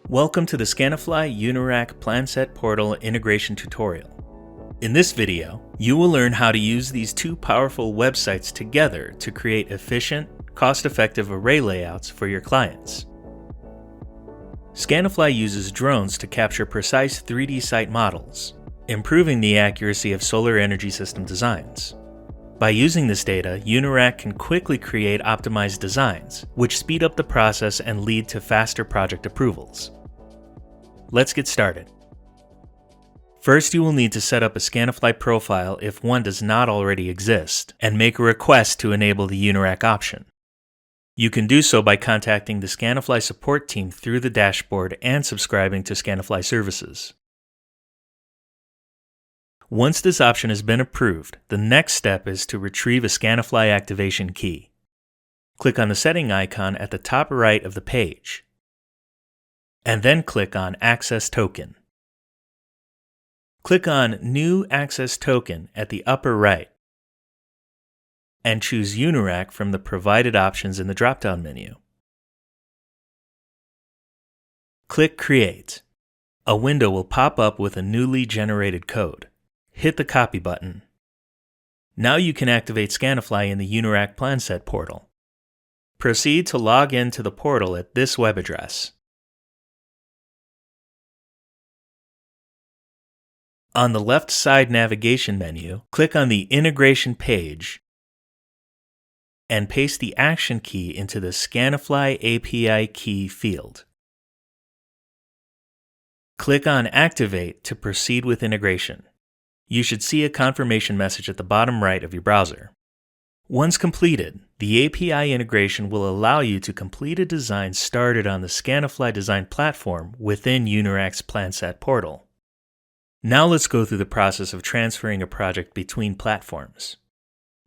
Welcome to the Scanifly Unirac PlanSet Portal integration tutorial. In this video, you will learn how to use these two powerful websites together to create efficient, cost-effective array layouts for your clients. Scanifly uses drones to capture precise 3D site models, improving the accuracy of solar energy system designs. By using this data, Unirac can quickly create optimized designs, which speed up the process and lead to faster project approvals. Let's get started. First, you will need to set up a Scanifly profile if one does not already exist, and make a request to enable the Unirac option. You can do so by contacting the Scanifly support team through the dashboard and subscribing to Scanifly services. Once this option has been approved, the next step is to retrieve a Scanifly activation key. Click on the setting icon at the top right of the page, and then click on Access Token. Click on New Access Token at the upper right, and choose Unirac from the provided options in the drop-down menu. Click Create. A window will pop up with a newly generated code. Hit the Copy button. Now you can activate Scanifly in the Unirac PlanSet portal. Proceed to log in to the portal at this web address. On the left side navigation menu, click on the Integration page and paste the action key into the Scanifly API key field. Click on Activate to proceed with integration. You should see a confirmation message at the bottom right of your browser. Once completed, the API integration will allow you to complete a design started on the Scanifly design platform within Unirac's PlanSet portal. Now let's go through the process of transferring a project between platforms.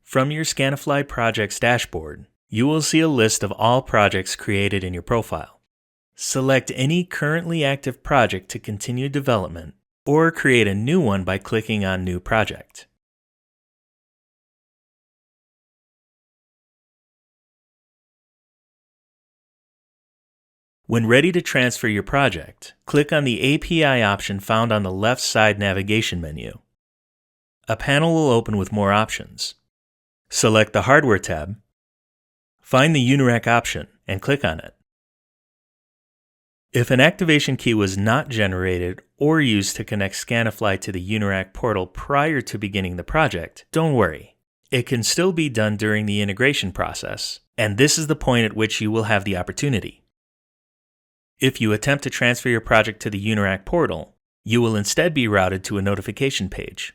From your Scanifly projects dashboard, you will see a list of all projects created in your profile. Select any currently active project to continue development, or create a new one by clicking on New Project. When ready to transfer your project, click on the API option found on the left side navigation menu. A panel will open with more options. Select the Hardware tab, find the Unirac option, and click on it. If an activation key was not generated or used to connect Scanifly to the Unirac portal prior to beginning the project, don't worry. It can still be done during the integration process, and this is the point at which you will have the opportunity. If you attempt to transfer your project to the Unirac portal, you will instead be routed to a notification page.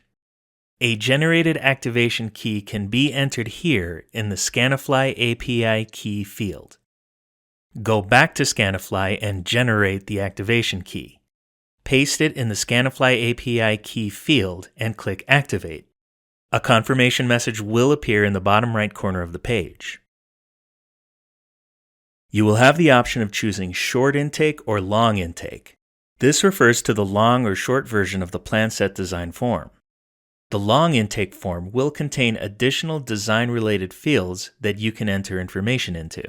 A generated activation key can be entered here in the Scanifly API key field. Go back to Scanifly and generate the activation key. Paste it in the Scanifly API key field and click Activate. A confirmation message will appear in the bottom right corner of the page. You will have the option of choosing short intake or long intake. This refers to the long or short version of the PlanSet design form. The long intake form will contain additional design-related fields that you can enter information into,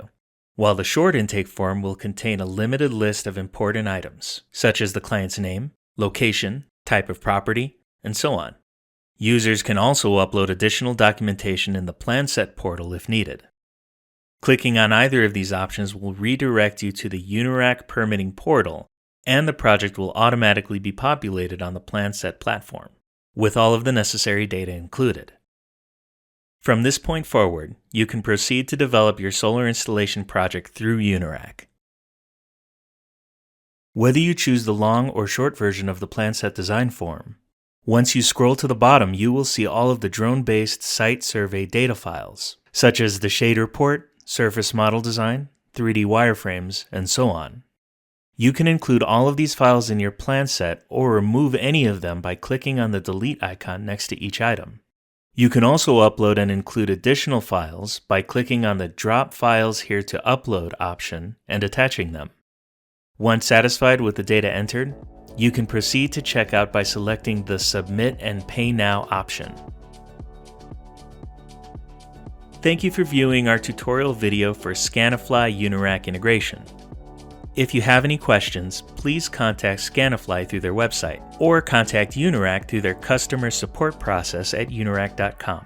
while the short intake form will contain a limited list of important items, such as the client's name, location, type of property, and so on. Users can also upload additional documentation in the PlanSet portal if needed. Clicking on either of these options will redirect you to the Unirac permitting portal, and the project will automatically be populated on the PlanSet platform, with all of the necessary data included. From this point forward, you can proceed to develop your solar installation project through Unirac. Whether you choose the long or short version of the PlanSet design form, once you scroll to the bottom, you will see all of the drone-based site survey data files, such as the shade report, surface model design, 3D wireframes, and so on. You can include all of these files in your PlanSet or remove any of them by clicking on the delete icon next to each item. You can also upload and include additional files by clicking on the Drop Files Here to Upload option and attaching them. Once satisfied with the data entered, you can proceed to checkout by selecting the Submit and Pay Now option. Thank you for viewing our tutorial video for Scanifly Unirac integration. If you have any questions, please contact Scanifly through their website or contact Unirac through their customer support process at unirac.com.